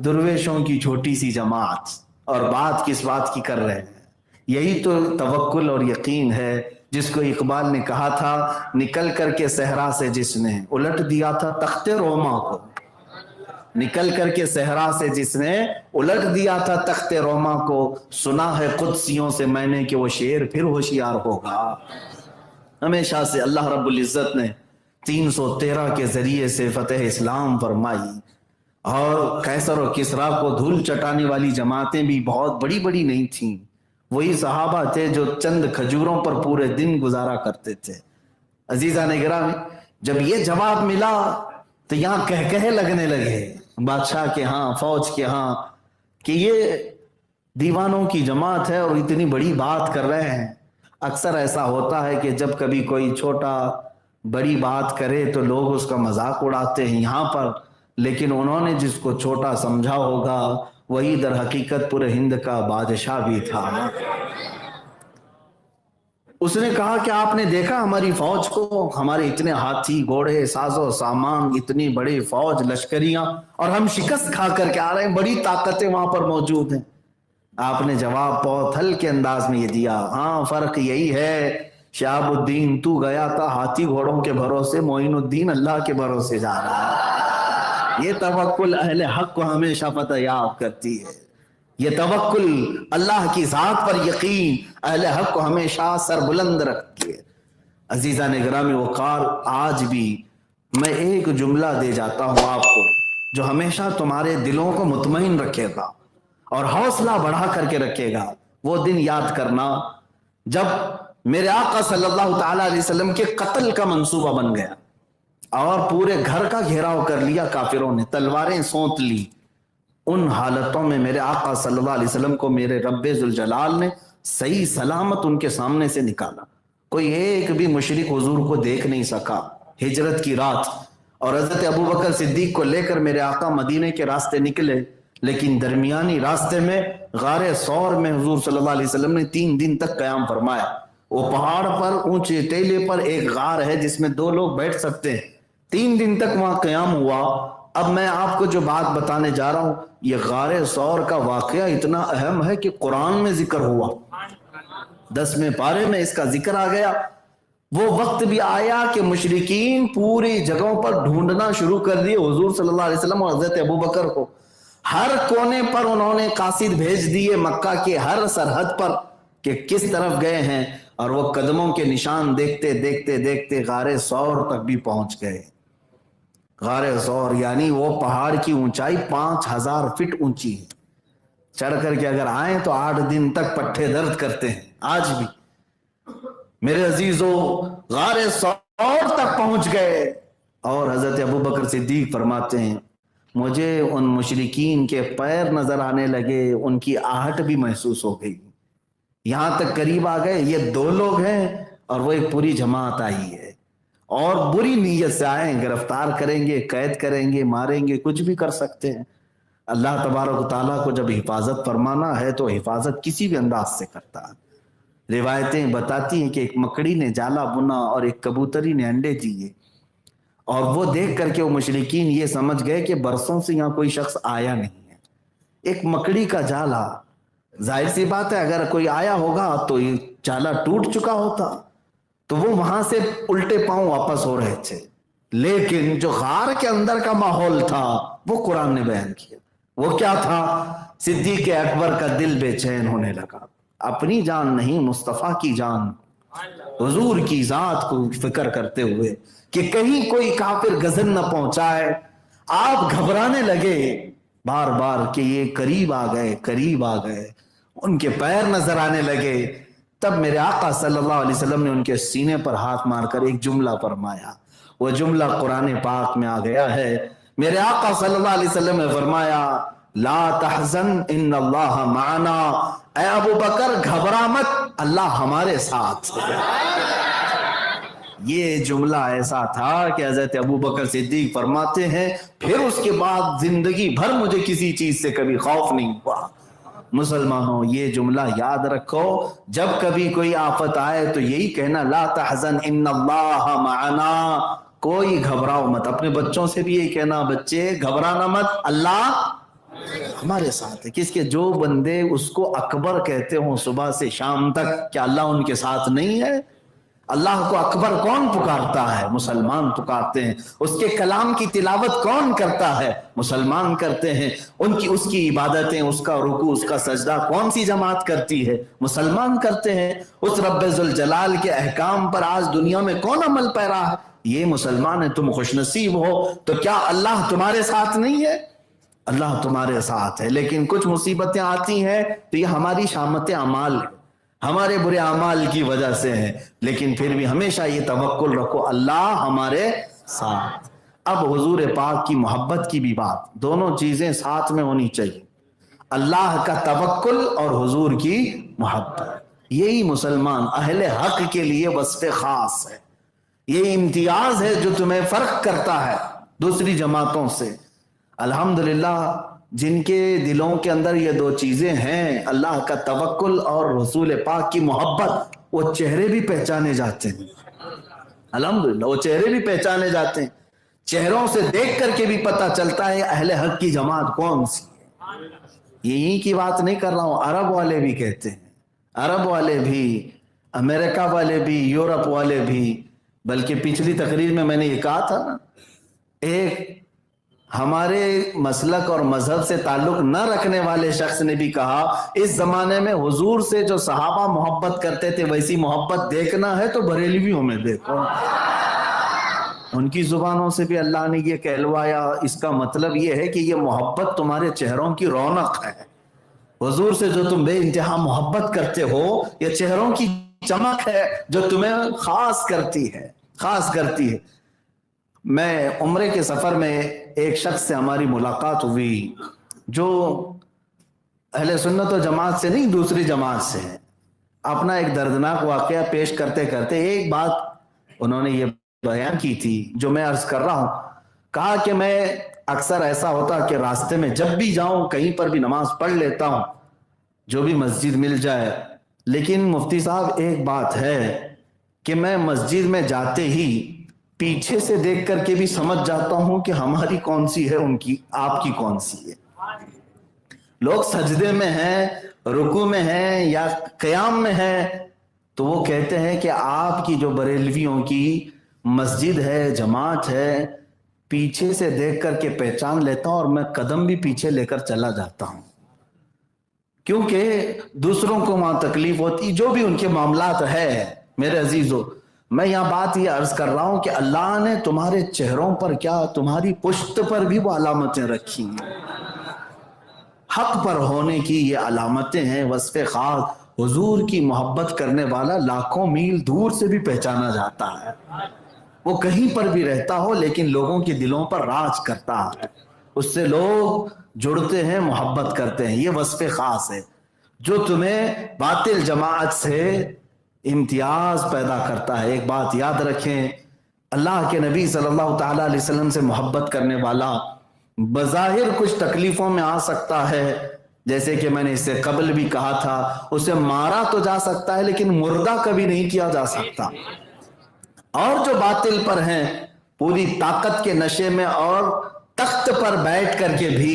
درویشوں کی چھوٹی سی جماعت، اور بات کس بات کی کر رہے ہیں؟ یہی تو توکل اور یقین ہے جس کو اقبال نے کہا تھا، نکل کر کے صحرا سے جس نے الٹ دیا تھا تخت روما کو، نکل کر کے صحرا سے جس نے الٹ دیا تھا تخت روما کو، سنا ہے قدسیوں سے میں نے کہ وہ شیر پھر ہوشیار ہوگا۔ ہمیشہ سے اللہ رب العزت نے 313 کے ذریعے سے فتح اسلام فرمائی، اور قیصر و کسریٰ کو دھول چٹانے والی جماعتیں بھی بہت بڑی بڑی نہیں تھیں، وہی صحابہ تھے جو چند کھجوروں پر پورے دن گزارا کرتے تھے۔ عزیزان گرامی، جب یہ جواب ملا تو یہاں کہے لگنے لگے بادشاہ کے ہاں، فوج کے ہاں، کہ یہ دیوانوں کی جماعت ہے اور اتنی بڑی بات کر رہے ہیں۔ اکثر ایسا ہوتا ہے کہ جب کبھی کوئی چھوٹا بڑی بات کرے تو لوگ اس کا مذاق اڑاتے ہیں یہاں پر، لیکن انہوں نے جس کو چھوٹا سمجھا ہوگا وہی در حقیقت پورے ہند کا بادشاہ بھی تھا۔ اس نے کہا کہ آپ نے دیکھا ہماری فوج کو، ہمارے اتنے ہاتھی گھوڑے ساز و سامان، اتنی بڑی فوج لشکریاں، اور ہم شکست کھا کر کے آ رہے ہیں، بڑی طاقتیں وہاں پر موجود ہیں۔ آپ نے جواب بہت ہلکے انداز میں یہ دیا، ہاں فرق یہی ہے شہاب الدین تو گیا تھا ہاتھی گھوڑوں کے بھروسے، معین الدین اللہ کے بھروسے جا رہا ہے۔ یہ توکل اہل حق کو ہمیشہ فتح یاب کرتی ہے، یہ توکل اللہ کی ذات پر یقین اہل حق کو ہمیشہ سر بلند رکھتی ہے۔ عزیزان گرامی وقار، آج بھی میں ایک جملہ دے جاتا ہوں آپ کو جو ہمیشہ تمہارے دلوں کو مطمئن رکھے گا اور حوصلہ بڑھا کر کے رکھے گا۔ وہ دن یاد کرنا جب میرے آقا صلی اللہ تعالی علیہ وسلم کے قتل کا منصوبہ بن گیا اور پورے گھر کا گھیراؤ کر لیا کافروں نے، تلواریں سونت لی۔ ان حالتوں میں میرے آقا صلی اللہ علیہ وسلم کو میرے رب ذوالجلال نے صحیح سلامت ان کے سامنے سے نکالا، کوئی ایک بھی مشرک حضور کو دیکھ نہیں سکا۔ ہجرت کی رات، اور حضرت ابوبکر صدیق کو لے کر میرے آقا مدینے کے راستے نکلے، لیکن درمیانی راستے میں غار ثور میں حضور صلی اللہ علیہ وسلم نے 3 دن تک قیام فرمایا۔ وہ پہاڑ پر اونچے ٹیلے پر ایک غار ہے جس میں 2 لوگ بیٹھ سکتے ہیں، 3 دن تک وہاں قیام ہوا۔ اب میں آپ کو جو بات بتانے جا رہا ہوں، یہ غار ثور کا واقعہ اتنا اہم ہے کہ قرآن میں ذکر ہوا، 10ویں پارے میں اس کا ذکر آ گیا۔ وہ وقت بھی آیا کہ مشرکین پوری جگہوں پر ڈھونڈنا شروع کر دیے حضور صلی اللہ علیہ وسلم اور حضرت ابوبکر کو۔ ہر کونے پر انہوں نے قاصد بھیج دیے مکہ کے ہر سرحد پر کہ کس طرف گئے ہیں، اور وہ قدموں کے نشان دیکھتے دیکھتے دیکھتے غار ثور تک بھی پہنچ گئے۔ غار ثور یعنی وہ پہاڑ کی اونچائی 5000 فٹ اونچی ہے، چڑھ کر کے اگر آئیں تو 8 دن تک پٹھے درد کرتے ہیں۔ آج بھی میرے عزیزو غار ثور تک پہنچ گئے، اور حضرت ابوبکر صدیق فرماتے ہیں مجھے ان مشرکین کے پیر نظر آنے لگے، ان کی آہٹ بھی محسوس ہو گئی۔ یہاں تک قریب آ گئے، یہ 2 لوگ ہیں اور وہ ایک پوری جماعت آئی ہے، اور بری نیت سے آئے، گرفتار کریں گے، قید کریں گے، ماریں گے، کچھ بھی کر سکتے ہیں۔ اللہ تبارک و تعالیٰ کو جب حفاظت فرمانا ہے تو حفاظت کسی بھی انداز سے کرتا ہے۔ روایتیں بتاتی ہیں کہ ایک مکڑی نے جالا بنا اور ایک کبوتری نے انڈے دیے، اور وہ دیکھ کر کے وہ مشرکین یہ سمجھ گئے کہ برسوں سے یہاں کوئی شخص آیا نہیں ہے۔ ایک مکڑی کا جالا، ظاہر سی بات ہے اگر کوئی آیا ہوگا تو یہ جالا ٹوٹ چکا ہوتا، تو وہ وہاں سے الٹے پاؤں واپس ہو رہے تھے۔ لیکن جو غار کے اندر کا ماحول تھا وہ قرآن نے بیان کیا۔ وہ کیا تھا؟ صدیق اکبر کا دل بے چین ہونے لگا، اپنی جان نہیں مصطفیٰ کی جان، حضور کی ذات کو فکر کرتے ہوئے کہ کہیں کوئی کافر غزن نہ پہنچائے۔ آپ گھبرانے لگے بار بار کہ یہ قریب آ گئے، قریب آ گئے، ان کے پیر نظر آنے لگے۔ تب میرے آقا صلی اللہ علیہ وسلم نے ان کے سینے پر ہاتھ مار کر ایک جملہ فرمایا، وہ جملہ قرآن پاک میں آ گیا ہے۔ میرے آقا صلی اللہ علیہ وسلم نے فرمایا لا تحزن ان اللہ معنا، اے ابو بکر گھبرا مت، اللہ ہمارے ساتھ۔ یہ جملہ ایسا تھا کہ حضرت ابو بکر صدیق فرماتے ہیں پھر اس کے بعد زندگی بھر مجھے کسی چیز سے کبھی خوف نہیں ہوا، مسلمانوں یہ جملہ یاد رکھو، جب کبھی کوئی آفت آئے تو یہی کہنا لا تحزن ان اللہ معنا، کوئی گھبراؤ مت۔ اپنے بچوں سے بھی یہی کہنا بچے گھبرانا مت، اللہ ہمارے ساتھ ہے۔ کس کے جو بندے اس کو اکبر کہتے ہوں صبح سے شام تک، کیا اللہ ان کے ساتھ نہیں ہے؟ اللہ کو اکبر کون پکارتا ہے؟ مسلمان پکارتے ہیں۔ اس کے کلام کی تلاوت کون کرتا ہے؟ مسلمان کرتے ہیں۔ اس کی عبادتیں، اس کا رکوع، اس کا سجدہ کون سی جماعت کرتی ہے؟ مسلمان کرتے ہیں۔ اس رب ذوالجلال کے احکام پر آج دنیا میں کون عمل پیرا ہے؟ یہ مسلمان ہے۔ تم خوش نصیب ہو تو کیا اللہ تمہارے ساتھ نہیں ہے؟ اللہ تمہارے ساتھ ہے، لیکن کچھ مصیبتیں آتی ہیں تو یہ ہماری شامت اعمال ہے، ہمارے برے اعمال کی وجہ سے ہے، لیکن پھر بھی ہمیشہ یہ توکل رکھو اللہ ہمارے ساتھ۔ اب حضور پاک کی محبت کی بھی بات، دونوں چیزیں ساتھ میں ہونی چاہیے، اللہ کا توکل اور حضور کی محبت۔ یہی مسلمان اہل حق کے لیے وصف خاص ہے، یہ امتیاز ہے جو تمہیں فرق کرتا ہے دوسری جماعتوں سے۔ الحمدللہ جن کے دلوں کے اندر یہ دو چیزیں ہیں، اللہ کا توکل اور رسول پاک کی محبت، وہ چہرے بھی پہچانے جاتے ہیں۔ الحمدللہ وہ چہرے بھی پہچانے جاتے ہیں، چہروں سے دیکھ کر کے بھی پتہ چلتا ہے اہل حق کی جماعت کون سی ہے۔ یہی کی بات نہیں کر رہا ہوں، عرب والے بھی کہتے ہیں، عرب والے بھی، امریکہ والے بھی، یورپ والے بھی، بلکہ پچھلی تقریر میں میں نے یہ کہا تھا نا، ایک ہمارے مسلک اور مذہب سے تعلق نہ رکھنے والے شخص نے بھی کہا اس زمانے میں حضور سے جو صحابہ محبت کرتے تھے ویسی محبت دیکھنا ہے تو بریلویوں میں دیکھو۔ ان کی زبانوں سے بھی اللہ نے یہ کہلوایا، اس کا مطلب یہ ہے کہ یہ محبت تمہارے چہروں کی رونق ہے، حضور سے جو تم بے انتہا محبت کرتے ہو یہ چہروں کی چمک ہے جو تمہیں خاص کرتی ہے، خاص کرتی ہے۔ میں عمرے کے سفر میں ایک شخص سے ہماری ملاقات ہوئی جو اہل سنت و جماعت سے نہیں دوسری جماعت سے ہے۔ اپنا ایک دردناک واقعہ پیش کرتے کرتے ایک بات انہوں نے یہ بیان کی تھی جو میں عرض کر رہا ہوں۔ کہا کہ میں اکثر ایسا ہوتا کہ راستے میں جب بھی جاؤں کہیں پر بھی نماز پڑھ لیتا ہوں جو بھی مسجد مل جائے، لیکن مفتی صاحب ایک بات ہے کہ میں مسجد میں جاتے ہی پیچھے سے دیکھ کر کے بھی سمجھ جاتا ہوں کہ ہماری کون سی ہے، ان کی آپ کی کون سی ہے۔ لوگ سجدے میں ہیں، رکوع میں ہیں یا قیام میں ہیں تو وہ کہتے ہیں کہ آپ کی جو بریلویوں کی مسجد ہے، جماعت ہے، پیچھے سے دیکھ کر کے پہچان لیتا ہوں اور میں قدم بھی پیچھے لے کر چلا جاتا ہوں، کیونکہ دوسروں کو وہاں تکلیف ہوتی جو بھی ان کے معاملات ہے۔ میرے عزیزو، میں یہاں بات یہ عرض کر رہا ہوں کہ اللہ نے تمہارے چہروں پر کیا تمہاری پشت پر بھی وہ علامتیں رکھی ہیں، حق پر ہونے کی یہ علامتیں ہیں، وصف خاص۔ حضور کی محبت کرنے والا لاکھوں میل دور سے بھی پہچانا جاتا ہے، وہ کہیں پر بھی رہتا ہو لیکن لوگوں کے دلوں پر راج کرتا ہے، اس سے لوگ جڑتے ہیں، محبت کرتے ہیں۔ یہ وصف خاص ہے جو تمہیں باطل جماعت سے امتیاز پیدا کرتا ہے۔ ایک بات یاد رکھیں، اللہ کے نبی صلی اللہ تعالیٰ علیہ وسلم سے محبت کرنے والا بظاہر کچھ تکلیفوں میں آ سکتا ہے، جیسے کہ میں نے اس سے قبل بھی کہا تھا، اسے مارا تو جا سکتا ہے لیکن مردہ کبھی نہیں کیا جا سکتا۔ اور جو باطل پر ہیں پوری طاقت کے نشے میں اور تخت پر بیٹھ کر کے بھی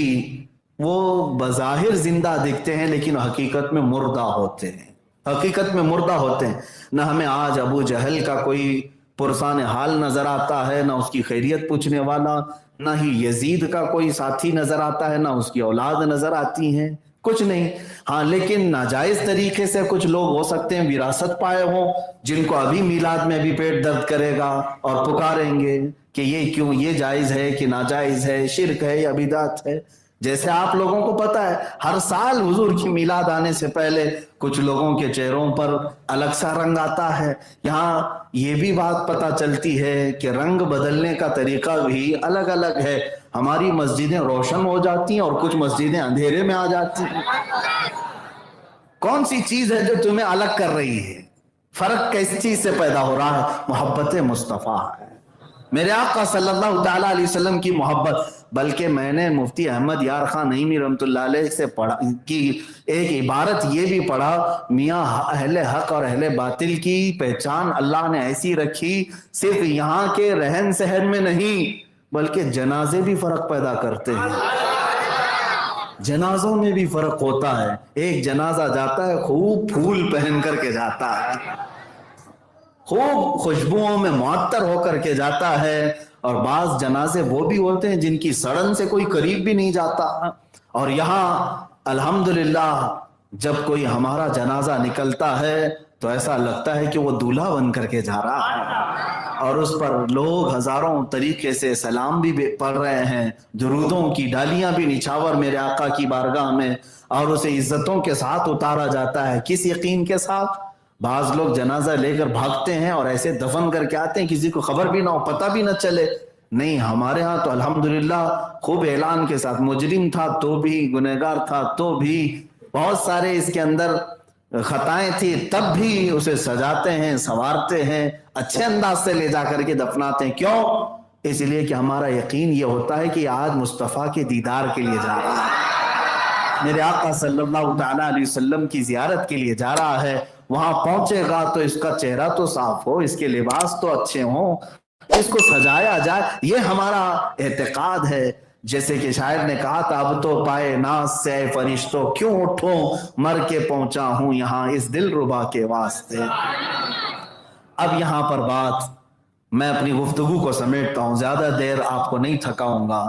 وہ بظاہر زندہ دکھتے ہیں لیکن حقیقت میں مردہ ہوتے ہیں، حقیقت میں مردہ ہوتے ہیں۔ نہ ہمیں آج ابو جہل کا کوئی پرسان حال نظر آتا ہے، نہ اس کی خیریت پوچھنے والا، نہ ہی یزید کا کوئی ساتھی نظر آتا ہے، نہ اس کی اولاد نظر آتی ہیں، کچھ نہیں۔ ہاں لیکن ناجائز طریقے سے کچھ لوگ ہو سکتے ہیں وراثت پائے ہوں، جن کو ابھی میلاد میں بھی پیٹ درد کرے گا اور پکاریں گے کہ یہ کیوں، یہ جائز ہے کہ ناجائز ہے، شرک ہے یا بدعت ہے۔ جیسے آپ لوگوں کو پتہ ہے ہر سال حضور کی میلاد آنے سے پہلے کچھ لوگوں کے چہروں پر الگ سا رنگ آتا ہے۔ یہاں یہ بھی بات پتہ چلتی ہے کہ رنگ بدلنے کا طریقہ بھی الگ الگ ہے۔ ہماری مسجدیں روشن ہو جاتی ہیں اور کچھ مسجدیں اندھیرے میں آ جاتی ہیں۔ کون سی چیز ہے جو تمہیں الگ کر رہی ہے؟ فرق کس چیز سے پیدا ہو رہا ہے؟ محبت مصطفیٰ ہے۔ میرے آقا صلی اللہ تعالیٰ علیہ وسلم کی محبت. بلکہ میں نے مفتی احمد یار خان نعیمی رحمۃ اللہ علیہ سے پڑھا کی ایک عبارت یہ بھی پڑھا، میاں اہل حق اور اہل باطل کی پہچان اللہ نے ایسی رکھی، صرف یہاں کے رہن سہن میں نہیں بلکہ جنازے بھی فرق پیدا کرتے ہیں. جنازوں میں بھی فرق ہوتا ہے. ایک جنازہ جاتا ہے خوب پھول پہن کر کے جاتا ہے، خوب خوشبوؤں میں معطر ہو کر کے جاتا ہے، اور بعض جنازے وہ بھی ہوتے ہیں جن کی سڑن سے کوئی قریب بھی نہیں جاتا. اور یہاں الحمدللہ جب کوئی ہمارا جنازہ نکلتا ہے تو ایسا لگتا ہے کہ وہ دولہا بن کر کے جا رہا ہے، اور اس پر لوگ ہزاروں طریقے سے سلام بھی پڑھ رہے ہیں، درودوں کی ڈالیاں بھی نچھاور میرے آقا کی بارگاہ میں، اور اسے عزتوں کے ساتھ اتارا جاتا ہے. کس یقین کے ساتھ؟ بعض لوگ جنازہ لے کر بھاگتے ہیں اور ایسے دفن کر کے آتے ہیں کسی کو خبر بھی نہ ہو، پتہ بھی نہ چلے. نہیں، ہمارے ہاں تو الحمدللہ خوب اعلان کے ساتھ، مجرم تھا تو بھی، گنہگار تھا تو بھی، بہت سارے اس کے اندر خطائیں تھی تب بھی اسے سجاتے ہیں، سنوارتے ہیں، اچھے انداز سے لے جا کر کے دفناتے ہیں. کیوں؟ اس لیے کہ ہمارا یقین یہ ہوتا ہے کہ آج مصطفیٰ کے دیدار کے لیے جا رہا ہے، میرے آقا صلی اللہ تعالیٰ علیہ وسلم کی زیارت کے لیے جا رہا ہے. وہاں پہنچے گا تو اس کا چہرہ تو صاف ہو، اس کے لباس تو اچھے ہوں، اس کو سجایا جائے، یہ ہمارا اعتقاد ہے. جیسے کہ شاعر نے کہا تھا، اب تو پائے ناز سے اے فرشتوں کیوں اٹھوں، مر کے پہنچا ہوں یہاں اس دل ربا کے واسطے. اب یہاں پر بات میں اپنی گفتگو کو سمیٹتا ہوں، زیادہ دیر آپ کو نہیں تھکاؤں گا.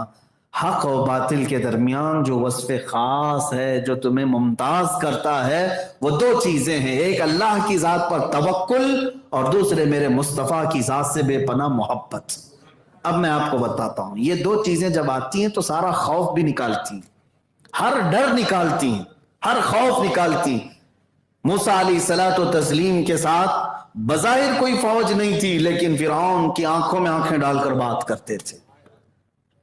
حق و باطل کے درمیان جو وصف خاص ہے، جو تمہیں ممتاز کرتا ہے، وہ دو چیزیں ہیں، ایک اللہ کی ذات پر توکل اور دوسرے میرے مصطفیٰ کی ذات سے بے پناہ محبت. اب میں آپ کو بتاتا ہوں، یہ دو چیزیں جب آتی ہیں تو سارا خوف بھی نکالتی ہیں، ہر ڈر نکالتی ہیں، ہر خوف نکالتی ہیں. موسیٰ علیہ الصلوۃ والتسلیم کے ساتھ بظاہر کوئی فوج نہیں تھی، لیکن فرعون کی آنکھوں میں آنکھیں ڈال کر بات کرتے تھے.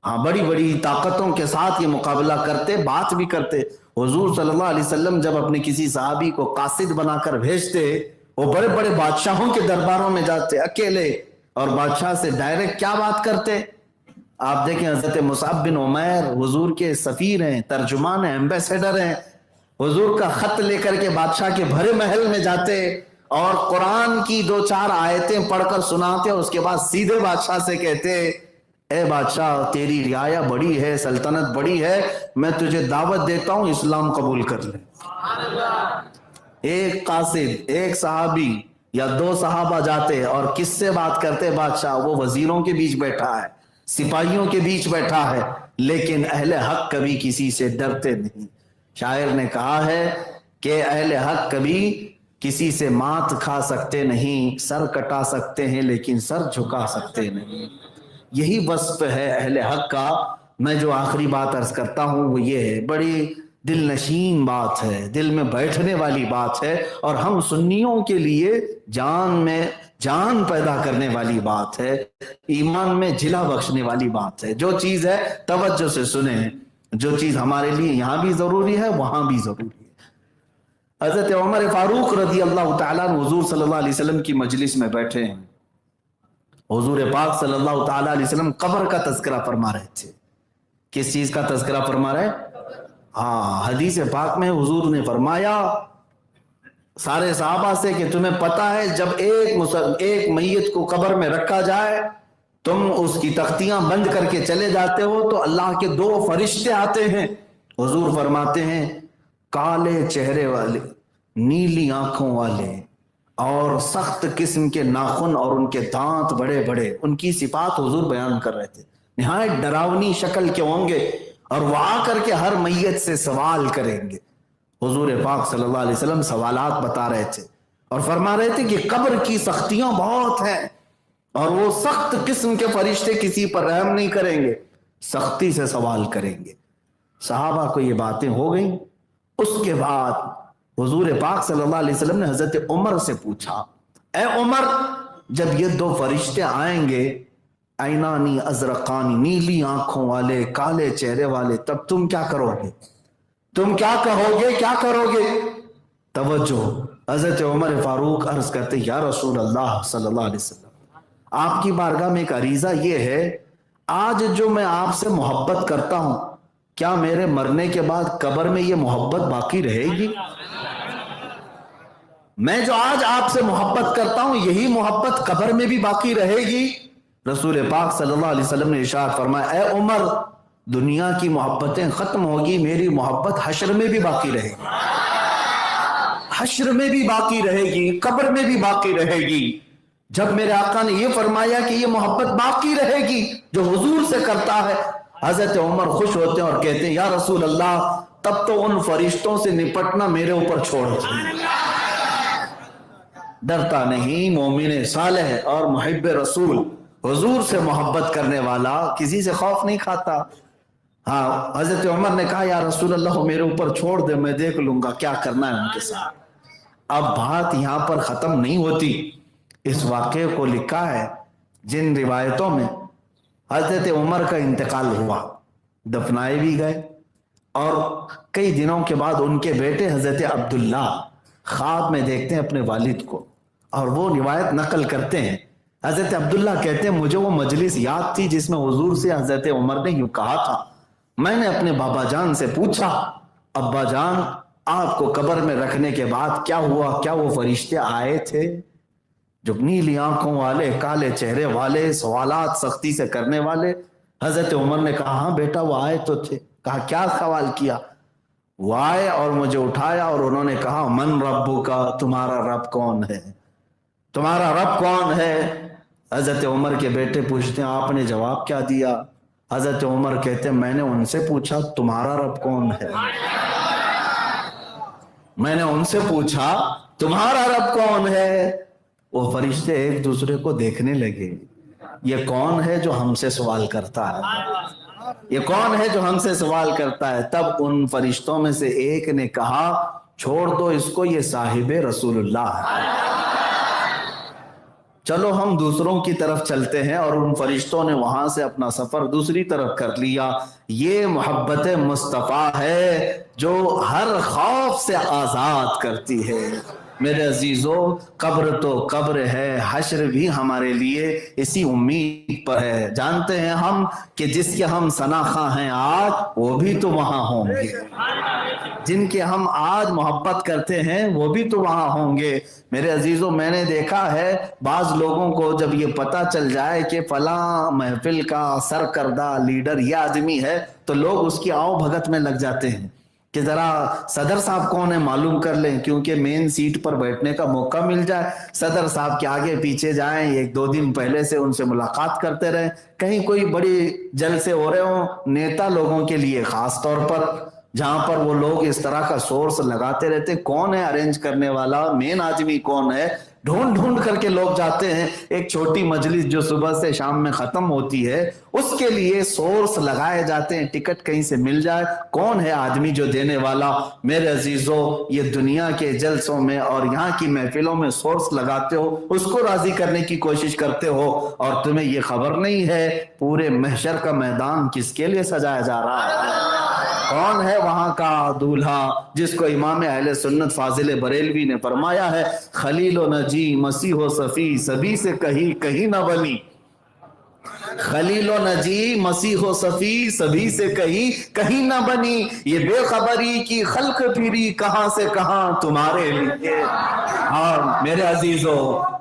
ہاں، بڑی بڑی طاقتوں کے ساتھ یہ مقابلہ کرتے، بات بھی کرتے. حضور صلی اللہ علیہ وسلم جب اپنے کسی صحابی کو قاصد بنا کر بھیجتے، وہ بڑے بڑے بادشاہوں کے درباروں میں جاتے اکیلے، اور بادشاہ سے ڈائریکٹ کیا بات کرتے. آپ دیکھیں حضرت مصعب بن عمیر حضور کے سفیر ہیں، ترجمان ہیں، ایمبیسیڈر ہیں. حضور کا خط لے کر کے بادشاہ کے بھرے محل میں جاتے اور قرآن کی 2-4 آیتیں پڑھ کر سناتے، اور اس کے بعد سیدھے بادشاہ سے کہتے، اے بادشاہ تیری رعایا بڑی ہے، سلطنت بڑی ہے، میں تجھے دعوت دیتا ہوں اسلام قبول کر لے. ایک قاصد، ایک صحابی یا 2 صحابہ جاتے اور کس سے بات کرتے؟ بادشاہ. وہ وزیروں کے بیچ بیٹھا ہے، سپاہیوں کے بیچ بیٹھا ہے، لیکن اہل حق کبھی کسی سے ڈرتے نہیں. شاعر نے کہا ہے کہ اہل حق کبھی کسی سے مات کھا سکتے نہیں، سر کٹا سکتے ہیں لیکن سر جھکا سکتے نہیں. یہی وصف ہے اہل حق کا. میں جو آخری بات عرض کرتا ہوں وہ یہ ہے، بڑی دل نشین بات ہے، دل میں بیٹھنے والی بات ہے، اور ہم سنیوں کے لیے جان میں جان پیدا کرنے والی بات ہے، ایمان میں جلا بخشنے والی بات ہے. جو چیز ہے توجہ سے سنیں، جو چیز ہمارے لیے یہاں بھی ضروری ہے وہاں بھی ضروری ہے. حضرت عمر فاروق رضی اللہ تعالیٰ عنہ حضور صلی اللہ علیہ وسلم کی مجلس میں بیٹھے ہیں. حضور پاک صلی اللہ تعالیٰ علیہ وسلم قبر کا تذکرہ فرما رہے تھے. کس چیز کا تذکرہ فرما رہے؟ ہاں، حدیث پاک میں حضور نے فرمایا سارے صحابہ سے کہ تمہیں پتہ ہے جب ایک میت کو قبر میں رکھا جائے، تم اس کی تختیاں بند کر کے چلے جاتے ہو تو اللہ کے 2 فرشتے آتے ہیں. حضور فرماتے ہیں کالے چہرے والے، نیلی آنکھوں والے اور سخت قسم کے ناخن اور ان کے دانت بڑے بڑے، ان کی صفات حضور بیان کر رہے تھے. نہایت ڈراؤنی شکل کے ہوں گے اور وہ آ کر کے ہر میت سے سوال کریں گے. حضور پاک صلی اللہ علیہ وسلم سوالات بتا رہے تھے اور فرما رہے تھے کہ قبر کی سختیاں بہت ہیں اور وہ سخت قسم کے فرشتے کسی پر رحم نہیں کریں گے، سختی سے سوال کریں گے. صحابہ کو یہ باتیں ہو گئیں. اس کے بعد حضور پاک صلی اللہ علیہ وسلم نے حضرت عمر سے پوچھا، اے عمر، جب یہ 2 فرشتے آئیں گے، عینانی ازرقانی، نیلی آنکھوں والے، کالے چہرے والے، تب تم کیا کرو گے؟ تم کیا کہو گے؟ کیا کرو گے؟ توجہ. حضرت عمر فاروق عرض کرتے، یا رسول اللہ صلی اللہ علیہ وسلم، آپ کی بارگاہ میں ایک عریضہ یہ ہے، آج جو میں آپ سے محبت کرتا ہوں، کیا میرے مرنے کے بعد قبر میں یہ محبت باقی رہے گی؟ میں جو آج آپ سے محبت کرتا ہوں، یہی محبت قبر میں بھی باقی رہے گی؟ رسول پاک صلی اللہ علیہ وسلم نے ارشاد فرمایا، اے عمر، دنیا کی محبتیں ختم ہوگی، میری محبت حشر میں بھی باقی رہے گی، حشر میں بھی باقی رہے گی، قبر میں بھی باقی رہے گی۔ جب میرے آقا نے یہ فرمایا کہ یہ محبت باقی رہے گی جو حضور سے کرتا ہے، حضرت عمر خوش ہوتے ہیں اور کہتے ہیں، یا رسول اللہ، تب تو ان فرشتوں سے نپٹنا میرے اوپر چھوڑ دیں۔ ڈرتا نہیں، مومن صالح اور محب رسول، حضور سے محبت کرنے والا کسی سے خوف نہیں کھاتا۔ ہاں، حضرت عمر نے کہا، یا رسول اللہ، میرے اوپر چھوڑ دے، میں دیکھ لوں گا کیا کرنا ہے ان کے ساتھ۔ اب بات یہاں پر ختم نہیں ہوتی، اس واقعے کو لکھا ہے جن روایتوں میں حضرت عمر کا انتقال ہوا، دفنائے بھی گئے، اور کئی دنوں کے بعد ان کے بیٹے حضرت عبداللہ خواب میں دیکھتے ہیں اپنے والد کو، اور وہ روایت نقل کرتے ہیں۔ حضرت عبداللہ کہتے ہیں، مجھے وہ مجلس یاد تھی جس میں حضور سے حضرت عمر نے یوں کہا تھا، میں نے اپنے بابا جان سے پوچھا، ابا جان، آپ کو قبر میں رکھنے کے بعد کیا ہوا؟ کیا وہ فرشتے آئے تھے جو نیلی آنکھوں والے، کالے چہرے والے، سوالات سختی سے کرنے والے؟ حضرت عمر نے کہا، ہاں بیٹا، وہ آئے تو تھے۔ کہا، کیا سوال کیا؟ وہ آئے اور مجھے اٹھایا اور انہوں نے کہا، من ربک، تمہارا رب کون ہے؟ تمہارا رب کون ہے؟ حضرت عمر کے بیٹے پوچھتے ہیں، آپ نے جواب کیا دیا؟ حضرت عمر کہتے ہیں، میں نے ان سے پوچھا تمہارا رب کون ہے؟ میں نے ان سے پوچھا تمہارا رب کون ہے؟ وہ فرشتے ایک دوسرے کو دیکھنے لگے، یہ کون ہے جو ہم سے سوال کرتا ہے؟ یہ کون ہے جو ہم سے سوال کرتا ہے؟ تب ان فرشتوں میں سے ایک نے کہا، چھوڑ دو اس کو، یہ صاحب رسول اللہ ہے۔ چلو ہم دوسروں کی طرف چلتے ہیں، اور ان فرشتوں نے وہاں سے اپنا سفر دوسری طرف کر لیا۔ یہ محبت مصطفیٰ ہے جو ہر خوف سے آزاد کرتی ہے۔ میرے عزیزو، قبر تو قبر ہے، حشر بھی ہمارے لیے اسی امید پر ہے۔ جانتے ہیں ہم کہ جس کے ہم ثناخواں ہیں آج، وہ بھی تو وہاں ہوں گے، جن کے ہم آج محبت کرتے ہیں وہ بھی تو وہاں ہوں گے۔ میرے عزیزو، میں نے دیکھا ہے بعض لوگوں کو جب یہ پتہ چل جائے کہ فلاں محفل کا سرکردہ لیڈر یہ آدمی ہے، تو لوگ اس کی آؤ بھگت میں لگ جاتے ہیں کہ ذرا صدر صاحب کون ہے معلوم کر لیں، کیونکہ مین سیٹ پر بیٹھنے کا موقع مل جائے۔ صدر صاحب کے آگے پیچھے جائیں، ایک دو دن پہلے سے ان سے ملاقات کرتے رہیں، کہیں کوئی بڑی جلسے ہو رہے ہوں نیتا لوگوں کے لیے، خاص طور پر جہاں پر وہ لوگ اس طرح کا سورس لگاتے رہتے، کون ہے ارینج کرنے والا، مین آدمی کون ہے، ڈھونڈ ڈھونڈ کر کے لوگ جاتے ہیں۔ ایک چھوٹی مجلس جو صبح سے شام میں ختم ہوتی ہے، اس کے لیے سورس لگائے جاتے ہیں، ٹکٹ کہیں سے مل جائے، کون ہے آدمی جو دینے والا۔ میرے عزیزو، یہ دنیا کے جلسوں میں اور یہاں کی محفلوں میں سورس لگاتے ہو، اس کو راضی کرنے کی کوشش کرتے ہو، اور تمہیں یہ خبر نہیں ہے پورے محشر کا میدان کس کے لیے سجایا جا رہا ہے۔ کون ہے وہاں کا دولہا جس کو امام اہل سنت فاضل بریلوی نے فرمایا ہے، خلیل و نجی، مسیح و صفی، سبھی سے کہیں نہ بنی۔ خلیل و نجی، مسیح و صفی، سبھی سے کہیں نہ بنی، یہ بے خبری کی خلق پھری کہاں سے کہاں تمہارے لیے۔ اور میرے عزیزو،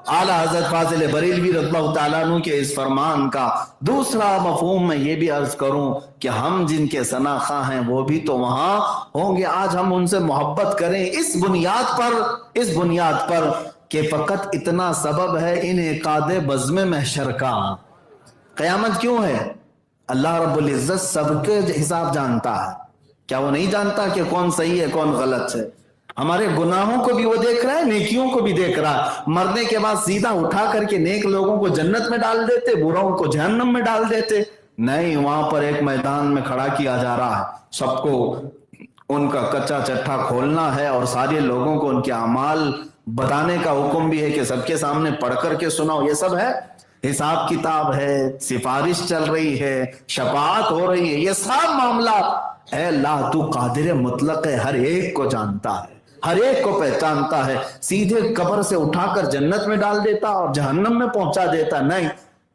اعلیٰ حضرت فاضل بریلوی رضی اللہ تعالیٰ عنہ کے اس فرمان کا دوسرا مفہوم میں یہ بھی عرض کروں کہ ہم جن کے ثناخواں ہیں وہ بھی تو وہاں ہوں گے۔ آج ہم ان سے محبت کریں اس بنیاد پر کہ فقط اتنا سبب ہے انعقاد بزم محشر کا۔ قیامت کیوں ہے؟ اللہ رب العزت سب کے حساب جانتا ہے، کیا وہ نہیں جانتا کہ کون صحیح ہے کون غلط ہے؟ ہمارے گناہوں کو بھی وہ دیکھ رہا ہے، نیکیوں کو بھی دیکھ رہا ہے۔ مرنے کے بعد سیدھا اٹھا کر کے نیک لوگوں کو جنت میں ڈال دیتے، بروں کو جہنم میں ڈال دیتے؟ نہیں، وہاں پر ایک میدان میں کھڑا کیا جا رہا ہے، سب کو ان کا کچا چٹھا کھولنا ہے، اور سارے لوگوں کو ان کے اعمال بتانے کا حکم بھی ہے کہ سب کے سامنے پڑھ کر کے سناؤ۔ یہ سب ہے، حساب کتاب ہے، سفارش چل رہی ہے، شفاعت ہو رہی ہے، یہ سب معاملات اے اللہ تو قادر مطلق ہے، ہر ایک کو جانتا ہے۔ ہر ایک کو پہچانتا ہے، سیدھے قبر سے اٹھا کر جنت میں ڈال دیتا اور جہنم میں پہنچا دیتا نہیں،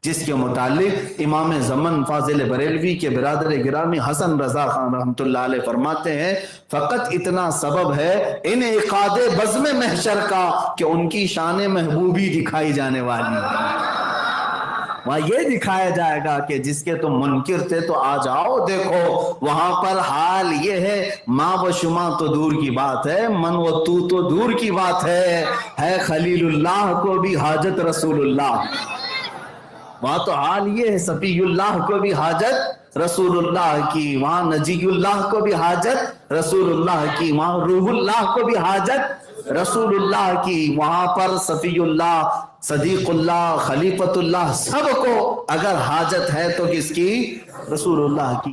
جس کے متعلق امام زمن فاضل بریلوی کے برادر گرامی حسن رضا خان رحمۃ اللہ علیہ فرماتے ہیں فقط اتنا سبب ہے انعقاد بزم محشر کا کہ ان کی شان محبوبی دکھائی جانے والی ہے۔ وہاں یہ دکھایا جائے گا کہ جس کے تم منکر تھے تو آ جاؤ دیکھو، وہاں پر حال یہ ہے ماں و شما تو دور کی بات ہے، من و تو دور کی بات ہے خلیل اللہ کو بھی حاجت رسول اللہ۔ وہاں تو حال یہ ہے صفی اللہ کو بھی حاجت رسول اللہ کی، وہاں نجی اللہ کو بھی حاجت رسول اللہ کی، وہاں روح اللہ کو بھی حاجت رسول اللہ کی، وہاں پر صفی اللہ، صدیق اللہ، خلیفۃ اللہ، سب کو اگر حاجت ہے تو کس کی؟ رسول اللہ کی۔